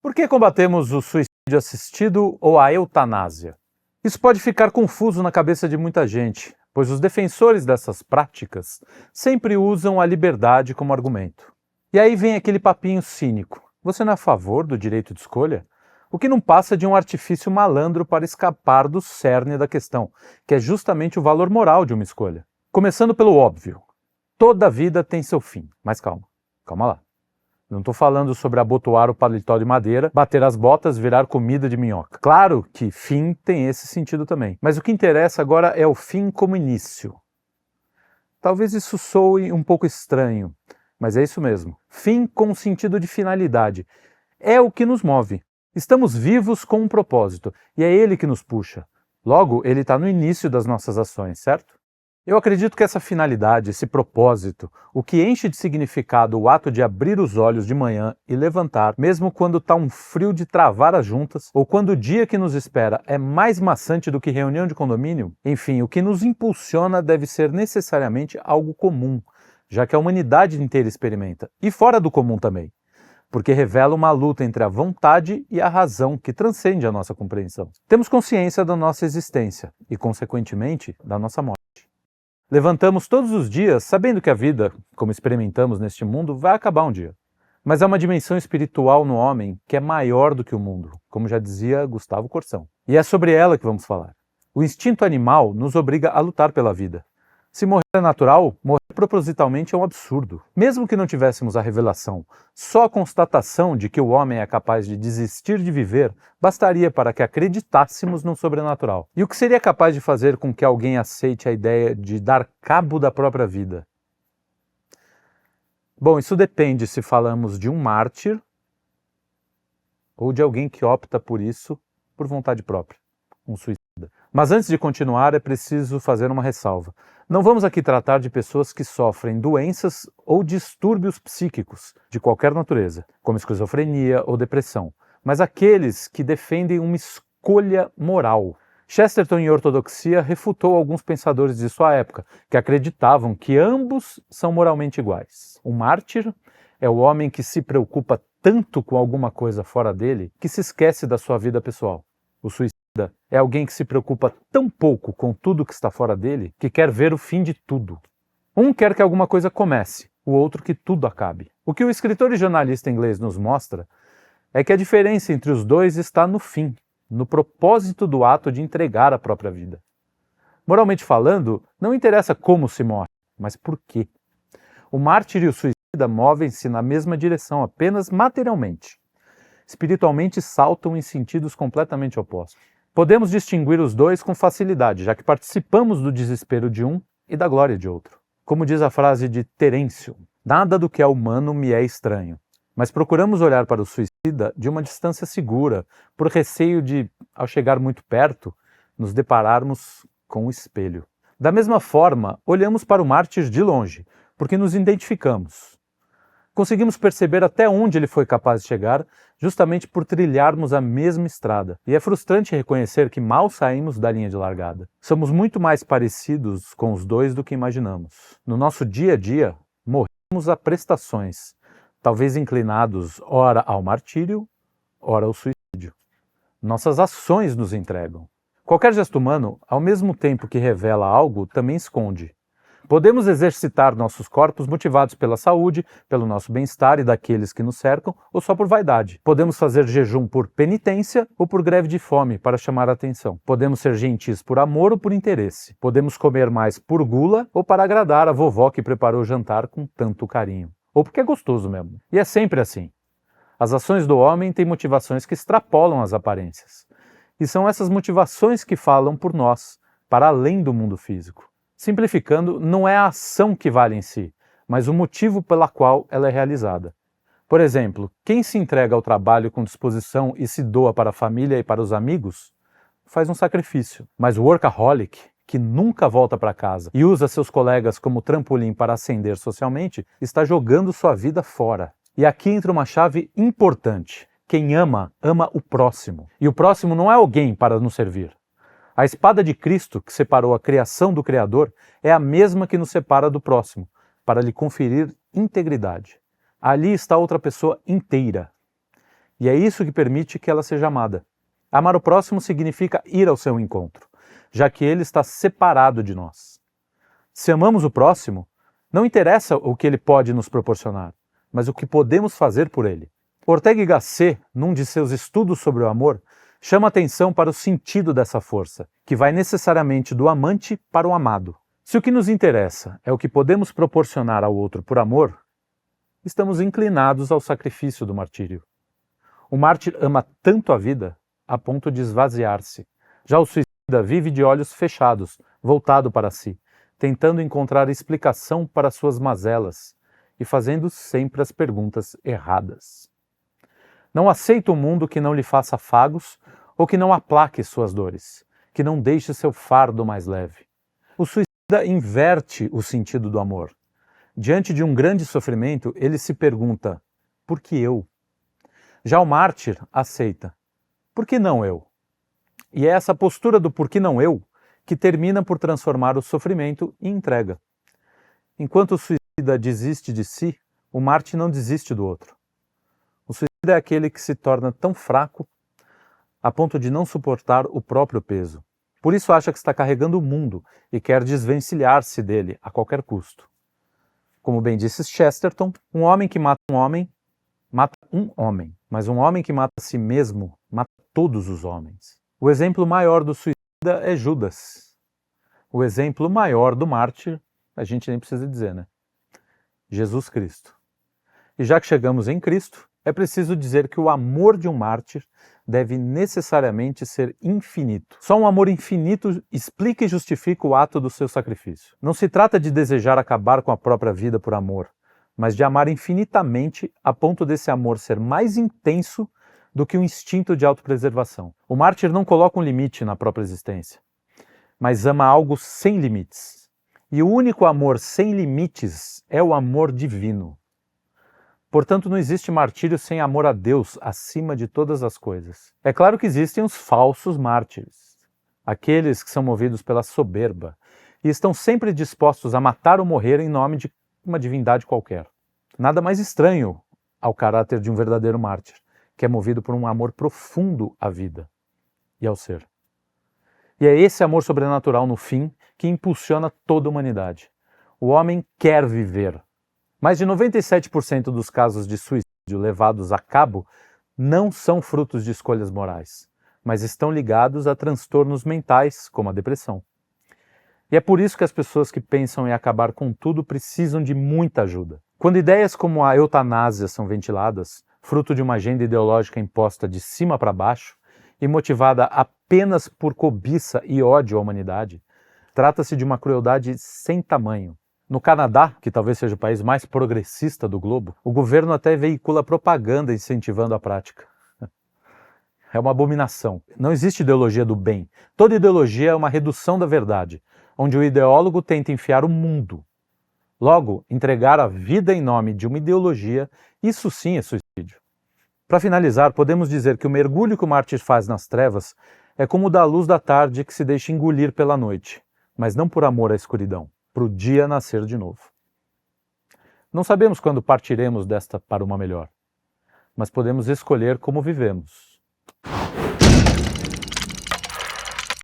Por que combatemos o suicídio assistido ou a eutanásia? Isso pode ficar confuso na cabeça de muita gente, pois os defensores dessas práticas sempre usam a liberdade como argumento. E aí vem aquele papinho cínico. Você não é a favor do direito de escolha? O que não passa de um artifício malandro para escapar do cerne da questão, que é justamente o valor moral de uma escolha. Começando pelo óbvio. Toda vida tem seu fim. Mas calma lá. Não estou falando sobre abotoar o paletó de madeira, bater as botas, virar comida de minhoca. Claro que fim tem esse sentido também. Mas o que interessa agora é o fim como início. Talvez isso soe um pouco estranho, mas é isso mesmo. Fim com sentido de finalidade. É o que nos move. Estamos vivos com um propósito, e é ele que nos puxa. Logo, ele está no início das nossas ações, certo? Eu acredito que essa finalidade, esse propósito, o que enche de significado o ato de abrir os olhos de manhã e levantar, mesmo quando está um frio de travar as juntas, ou quando o dia que nos espera é mais maçante do que reunião de condomínio, enfim, o que nos impulsiona deve ser necessariamente algo comum, já que a humanidade inteira experimenta, e fora do comum também, porque revela uma luta entre a vontade e a razão que transcende a nossa compreensão. Temos consciência da nossa existência e, consequentemente, da nossa morte. Levantamos todos os dias sabendo que a vida, como experimentamos neste mundo, vai acabar um dia. Mas há uma dimensão espiritual no homem que é maior do que o mundo, como já dizia Gustavo Corsão. E é sobre ela que vamos falar. O instinto animal nos obriga a lutar pela vida. Se morrer é natural, morrer propositalmente é um absurdo. Mesmo que não tivéssemos a revelação, só a constatação de que o homem é capaz de desistir de viver bastaria para que acreditássemos no sobrenatural. E o que seria capaz de fazer com que alguém aceite a ideia de dar cabo da própria vida? Bom, isso depende se falamos de um mártir ou de alguém que opta por isso por vontade própria, um suicida. Mas antes de continuar, é preciso fazer uma ressalva. Não vamos aqui tratar de pessoas que sofrem doenças ou distúrbios psíquicos de qualquer natureza, como esquizofrenia ou depressão, mas aqueles que defendem uma escolha moral. Chesterton, em Ortodoxia, refutou alguns pensadores de sua época, que acreditavam que ambos são moralmente iguais. O mártir é o homem que se preocupa tanto com alguma coisa fora dele que se esquece da sua vida pessoal. O suicida é alguém que se preocupa tão pouco com tudo que está fora dele que quer ver o fim de tudo. Um quer que alguma coisa comece, o outro que tudo acabe. O que o escritor e jornalista inglês nos mostra é que a diferença entre os dois está no fim, no propósito do ato de entregar a própria vida. Moralmente falando, não interessa como se morre, mas por quê. O mártir e o suicida movem-se na mesma direção, apenas materialmente. Espiritualmente saltam em sentidos completamente opostos. Podemos distinguir os dois com facilidade, já que participamos do desespero de um e da glória de outro. Como diz a frase de Terêncio, nada do que é humano me é estranho, mas procuramos olhar para o suicida de uma distância segura, por receio de, ao chegar muito perto, nos depararmos com o espelho. Da mesma forma, olhamos para o mártir de longe, porque nos identificamos. Conseguimos perceber até onde ele foi capaz de chegar, justamente por trilharmos a mesma estrada. E é frustrante reconhecer que mal saímos da linha de largada. Somos muito mais parecidos com os dois do que imaginamos. No nosso dia a dia, morremos a prestações, talvez inclinados ora ao martírio, ora ao suicídio. Nossas ações nos entregam. Qualquer gesto humano, ao mesmo tempo que revela algo, também esconde. Podemos exercitar nossos corpos motivados pela saúde, pelo nosso bem-estar e daqueles que nos cercam, ou só por vaidade. Podemos fazer jejum por penitência ou por greve de fome para chamar a atenção. Podemos ser gentis por amor ou por interesse. Podemos comer mais por gula ou para agradar a vovó que preparou o jantar com tanto carinho. Ou porque é gostoso mesmo. E é sempre assim. As ações do homem têm motivações que extrapolam as aparências. E são essas motivações que falam por nós, para além do mundo físico. Simplificando, não é a ação que vale em si, mas o motivo pela qual ela é realizada. Por exemplo, quem se entrega ao trabalho com disposição e se doa para a família e para os amigos, faz um sacrifício. Mas o workaholic, que nunca volta para casa e usa seus colegas como trampolim para ascender socialmente, está jogando sua vida fora. E aqui entra uma chave importante. Quem ama, ama o próximo. E o próximo não é alguém para nos servir. A espada de Cristo, que separou a criação do Criador, é a mesma que nos separa do próximo, para lhe conferir integridade. Ali está outra pessoa inteira. E é isso que permite que ela seja amada. Amar o próximo significa ir ao seu encontro, já que ele está separado de nós. Se amamos o próximo, não interessa o que ele pode nos proporcionar, mas o que podemos fazer por ele. Ortega y Gasset, num de seus estudos sobre o amor, chama atenção para o sentido dessa força, que vai necessariamente do amante para o amado. Se o que nos interessa é o que podemos proporcionar ao outro por amor, estamos inclinados ao sacrifício do martírio. O mártir ama tanto a vida a ponto de esvaziar-se. Já o suicida vive de olhos fechados, voltado para si, tentando encontrar explicação para suas mazelas e fazendo sempre as perguntas erradas. Não aceita um mundo que não lhe faça afagos ou que não aplaque suas dores, que não deixe seu fardo mais leve. O suicida inverte o sentido do amor. Diante de um grande sofrimento, ele se pergunta: por que eu? Já o mártir aceita: por que não eu? E é essa postura do por que não eu que termina por transformar o sofrimento em entrega. Enquanto o suicida desiste de si, o mártir não desiste do outro. O suicida é aquele que se torna tão fraco a ponto de não suportar o próprio peso. Por isso acha que está carregando o mundo e quer desvencilhar-se dele a qualquer custo. Como bem disse Chesterton, um homem que mata um homem, mas um homem que mata a si mesmo, mata todos os homens. O exemplo maior do suicida é Judas. O exemplo maior do mártir, a gente nem precisa dizer, né? Jesus Cristo. E já que chegamos em Cristo, é preciso dizer que o amor de um mártir deve necessariamente ser infinito. Só um amor infinito explica e justifica o ato do seu sacrifício. Não se trata de desejar acabar com a própria vida por amor, mas de amar infinitamente a ponto desse amor ser mais intenso do que um instinto de autopreservação. O mártir não coloca um limite na própria existência, mas ama algo sem limites. E o único amor sem limites é o amor divino. Portanto, não existe martírio sem amor a Deus acima de todas as coisas. É claro que existem os falsos mártires, aqueles que são movidos pela soberba e estão sempre dispostos a matar ou morrer em nome de uma divindade qualquer. Nada mais estranho ao caráter de um verdadeiro mártir, que é movido por um amor profundo à vida e ao ser. E é esse amor sobrenatural, no fim, que impulsiona toda a humanidade. O homem quer viver. Mais de 97% dos casos de suicídio levados a cabo não são frutos de escolhas morais, mas estão ligados a transtornos mentais, como a depressão. E é por isso que as pessoas que pensam em acabar com tudo precisam de muita ajuda. Quando ideias como a eutanásia são ventiladas, fruto de uma agenda ideológica imposta de cima para baixo e motivada apenas por cobiça e ódio à humanidade, trata-se de uma crueldade sem tamanho. No Canadá, que talvez seja o país mais progressista do globo, o governo até veicula propaganda incentivando a prática. É uma abominação. Não existe ideologia do bem. Toda ideologia é uma redução da verdade, onde o ideólogo tenta enfiar o mundo. Logo, entregar a vida em nome de uma ideologia, isso sim é suicídio. Para finalizar, podemos dizer que o mergulho que o mártir faz nas trevas é como o da luz da tarde que se deixa engolir pela noite, mas não por amor à escuridão, para o dia nascer de novo. Não sabemos quando partiremos desta para uma melhor, mas podemos escolher como vivemos.